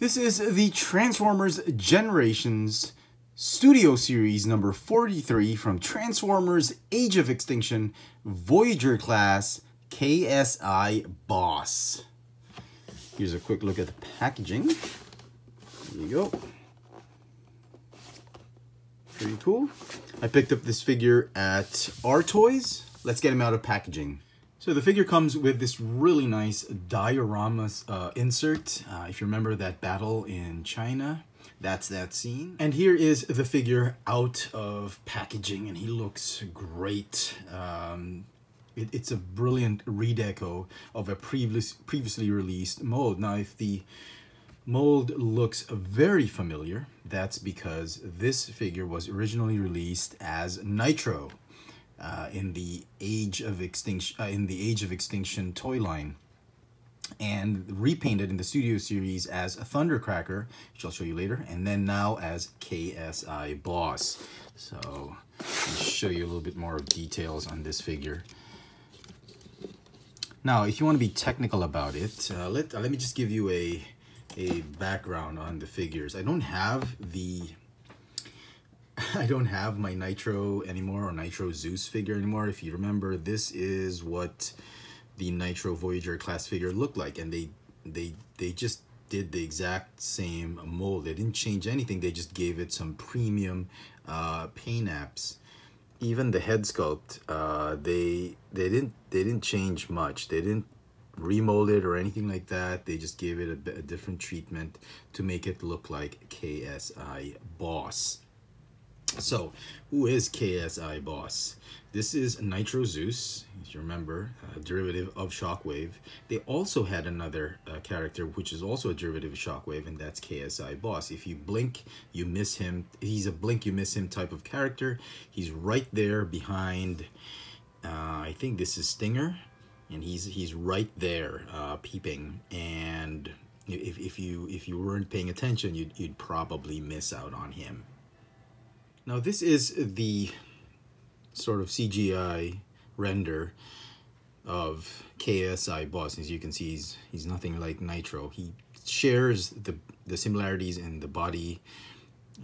This is the Transformers Generations Studio Series number 43 from Transformers Age of Extinction Voyager class KSI Boss. Here's a quick look at the packaging. There you go. Pretty cool. I picked up this figure at Our Toys. Let's get him out of packaging. So the figure comes with this really nice diorama insert. If you remember that battle in China, that's that scene. And here is the figure out of packaging, and he looks great. It's a brilliant redeco of a previously released mold. Now, if the mold looks very familiar, that's because this figure was originally released as Nitro. In the Age of Extinction toy line, and repainted in the Studio Series as a Thundercracker, which I'll show you later, and then now as KSI Boss. So let me show you a little bit more details on this figure. Now, if you want to be technical about it, let me just give you a background on the figures. I don't have my Nitro anymore, or Nitro Zeus figure anymore. If you remember, this is what the Nitro Voyager class figure looked like, and they just did the exact same mold. They didn't change anything. They just gave it some premium paint apps. Even the head sculpt, they didn't change much. They didn't remold it or anything like that. They just gave it a different treatment to make it look like KSI Boss. So, who is KSI Boss? This is Nitro Zeus, if you remember, a derivative of Shockwave. They also had another character, which is also a derivative of Shockwave, and that's KSI Boss. If you blink, you miss him. He's a blink, you miss him type of character. He's right there behind, I think this is Stinger, and he's right there peeping. And if you weren't paying attention, you'd probably miss out on him. Now, this is the sort of CGI render of KSI Boss. As you can see, he's nothing like Nitro. He shares the similarities in the body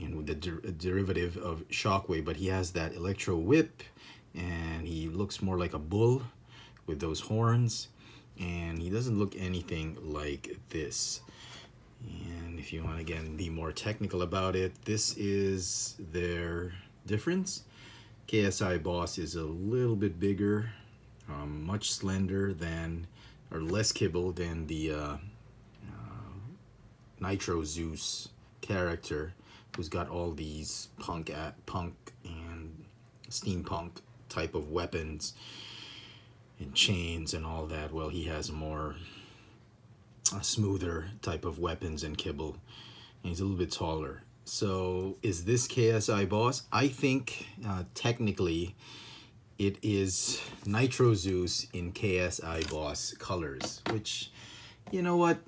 and with the derivative of Shockwave, but he has that electro whip, and he looks more like a bull with those horns, and he doesn't look anything like this. And if you want to, again, be more technical about it, this is their difference. KSI Boss is a little bit bigger, much slender than, or less kibble than the Nitro Zeus character, who's got all these punk and steampunk type of weapons and chains and all that. Well, he has more smoother type of weapons and kibble, and he's a little bit taller. So is this KSI Boss? I think technically it is Nitro Zeus in KSI Boss colors, which, you know what,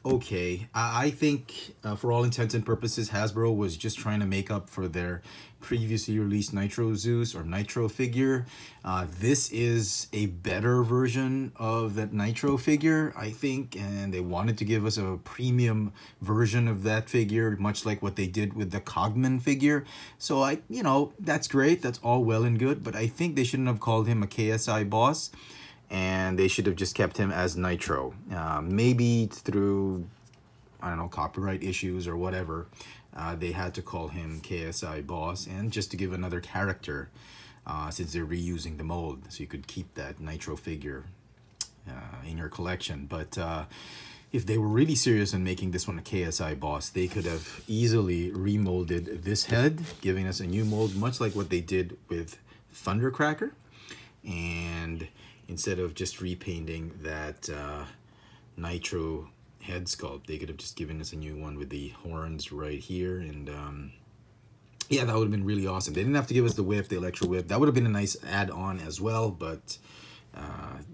okay. I think for all intents and purposes, Hasbro was just trying to make up for their previously released Nitro Zeus or Nitro figure. This is a better version of that Nitro figure, I think, and they wanted to give us a premium version of that figure, much like what they did with the Cogman figure. So you know, that's great, that's all well and good, but I think they shouldn't have called him a KSI Boss, and they should have just kept him as Nitro. Maybe through, I don't know, copyright issues or whatever, they had to call him KSI Boss, and just to give another character, since they're reusing the mold, so you could keep that Nitro figure in your collection. But if they were really serious in making this one a KSI Boss, they could have easily remolded this head, giving us a new mold, much like what they did with Thundercracker. And instead of just repainting that Nitro head sculpt, they could have just given us a new one with the horns right here. And yeah, that would have been really awesome. They didn't have to give us the whip, the electro whip. That would have been a nice add-on as well, but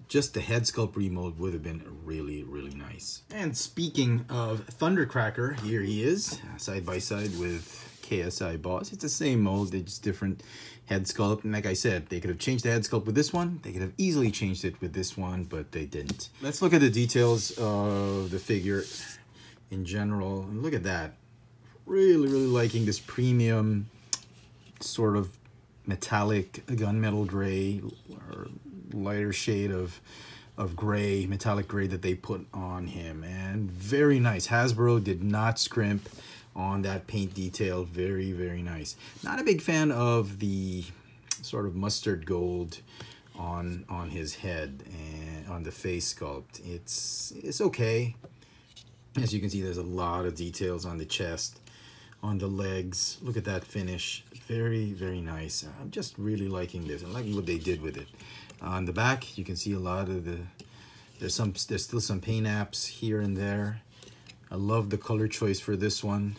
just the head sculpt remold would have been really, really nice. And speaking of Thundercracker, here he is, side by side with KSI Boss. It's the same mold, it's just different head sculpt. And like I said, they could have changed the head sculpt with this one. They could have easily changed it with this one, but they didn't. Let's look at the details of the figure in general. And look at that. Really, really liking this premium sort of metallic gunmetal gray or lighter shade of gray, metallic gray that they put on him. And very nice. Hasbro did not scrimp on that paint detail. Very, very nice. Not a big fan of the sort of mustard gold on his head and on the face sculpt. It's okay. As you can see, there's a lot of details on the chest, on the legs. Look at that finish. Very, very nice. I'm just really liking this. I'm liking what they did with it. On the back, you can see a lot of the, there's still some paint apps here and there. I love the color choice for this one.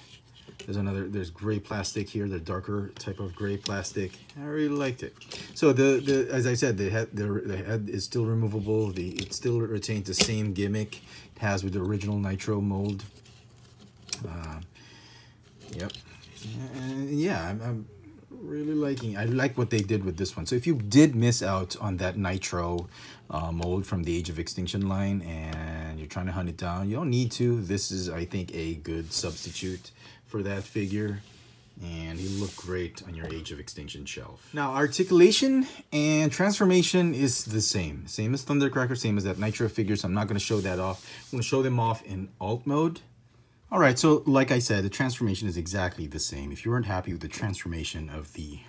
There's gray plastic here, the darker type of gray plastic. I really liked it. So as I said, the head is still removable. It still retains the same gimmick it has with the original Nitro mold. Yep. And yeah, I'm really liking. I like what they did with this one. So if you did miss out on that Nitro mold from the Age of Extinction line and you're trying to hunt it down, you don't need to. This is, I think, a good substitute for that figure, and he looked great on your Age of Extinction shelf. Now, articulation and transformation is the same as Thundercracker, same as that Nitro figure, so I'm not going to show that off. I'm going to show them off in alt mode. All right, so like I said, the transformation is exactly the same. If you weren't happy with the transformation of the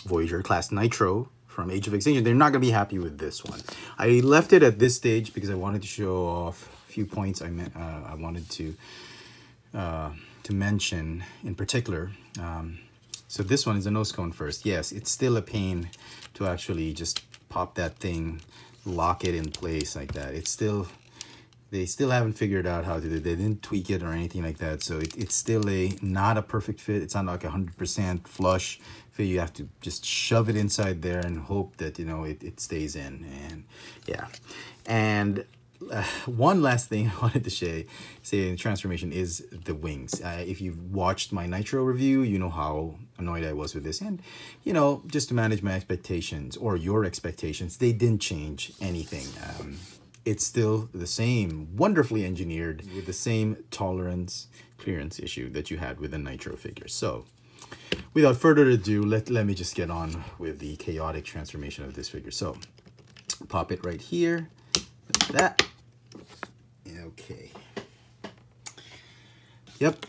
Voyager class Nitro from Age of Extinction, they're not going to be happy with this one. I left it at this stage because I wanted to show off a few points I wanted to mention in particular. So this one is a nose cone first. Yes, it's still a pain to actually just pop that thing, lock it in place like that. It's still, they still haven't figured out how to do it. They didn't tweak it or anything like that. So it's still not a perfect fit. It's not like 100% flush fit. You have to just shove it inside there and hope that, you know, it stays in. And yeah. And one last thing I wanted to say in transformation is the wings. If you've watched my Nitro review, you know how annoyed I was with this. And, you know, just to manage my expectations or your expectations, they didn't change anything. It's still the same, wonderfully engineered with the same tolerance clearance issue that you had with the Nitro figure. So without further ado, let me just get on with the chaotic transformation of this figure. So pop it right here, like that. Okay. Yep.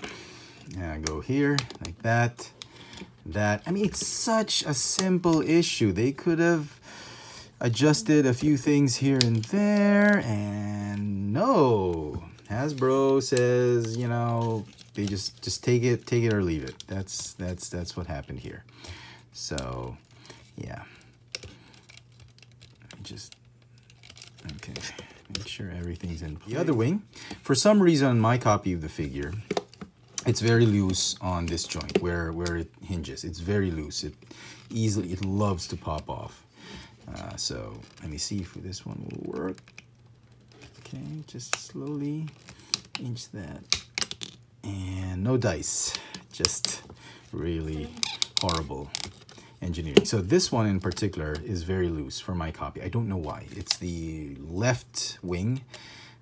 And go here like that. I mean, it's such a simple issue. They could have adjusted a few things here and there, and no. Hasbro says, you know, they just take it or leave it. That's what happened here. So, yeah. Just okay. Make sure everything's in place. The other wing, for some reason on my copy of the figure, it's very loose on this joint where it hinges. It's very loose. It loves to pop off. So let me see if this one will work. Okay, just slowly inch that. And no dice, just really horrible engineering. So this one in particular is very loose for my copy. I don't know why. It's the left wing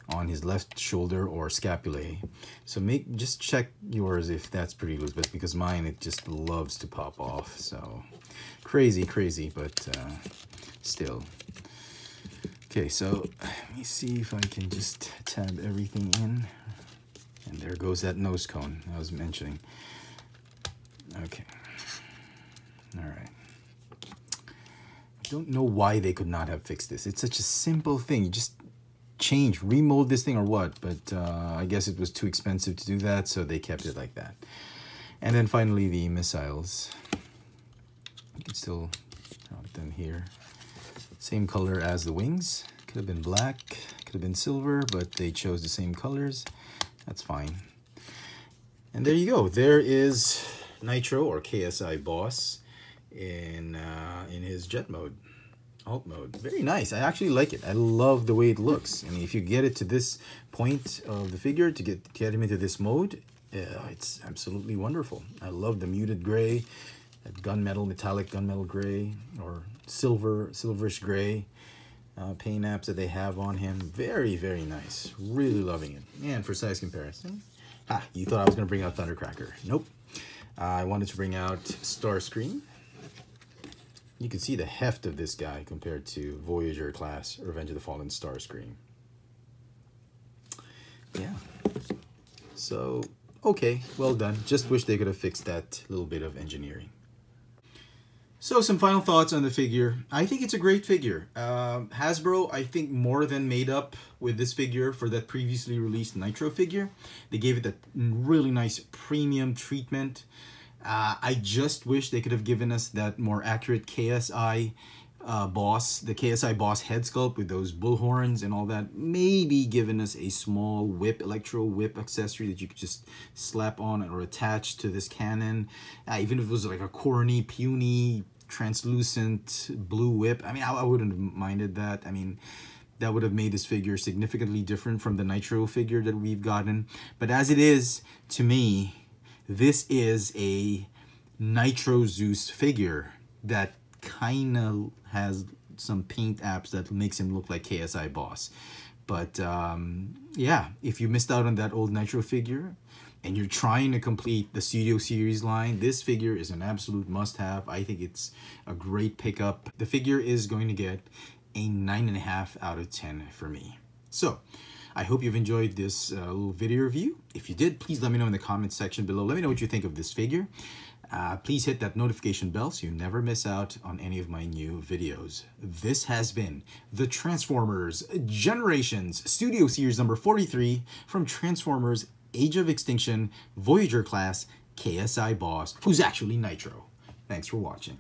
on his left shoulder or scapulae. So just check yours if that's pretty loose, but because mine, it just loves to pop off. So crazy, but still. Okay, so let me see if I can just tab everything in. And there goes that nose cone I was mentioning. Okay. All right. I don't know why they could not have fixed this. It's such a simple thing. You just remold this thing or what, but I guess it was too expensive to do that, so they kept it like that. And then finally the missiles. You can still drop them here. Same color as the wings. Could have been black, could have been silver, but they chose the same colors. That's fine. And there you go. There is Nitro or KSI Boss in his jet mode, alt mode. Very nice. I actually like it. I love the way it looks. I mean, if you get it to this point of the figure, to get him into this mode, it's absolutely wonderful. I love the muted gray, that gunmetal, metallic gunmetal gray, or silverish gray paint apps that they have on him. Very, very nice. Really loving it. And for size comparison, Ha, you thought I was going to bring out Thundercracker. Nope. I wanted to bring out Starscream. You can see the heft of this guy compared to Voyager class Revenge of the Fallen Starscream. Yeah. So, okay, well done. Just wish they could have fixed that little bit of engineering. So some final thoughts on the figure. I think it's a great figure. Hasbro, I think, more than made up with this figure for that previously released Nitro figure. They gave it that really nice premium treatment. I just wish they could have given us that more accurate KSI boss, the KSI boss head sculpt with those bull horns and all that. Maybe given us a small whip, electro whip accessory that you could just slap on or attach to this cannon. Even if it was like a corny, puny, translucent blue whip. I mean, I wouldn't have minded that. I mean, that would have made this figure significantly different from the Nitro figure that we've gotten. But as it is, to me, this is a Nitro Zeus figure that kind of has some paint apps that makes him look like KSI boss. But yeah, if you missed out on that old Nitro figure and you're trying to complete the Studio Series line, this figure is an absolute must-have. I think it's a great pickup. The figure is going to get a 9.5 out of 10 for me. So I hope you've enjoyed this little video review. If you did, please let me know in the comments section below. Let me know what you think of this figure. Please hit that notification bell so you never miss out on any of my new videos. This has been the Transformers Generations Studio Series number 43 from Transformers Age of Extinction Voyager class KSI boss, who's actually Nitro. Thanks for watching.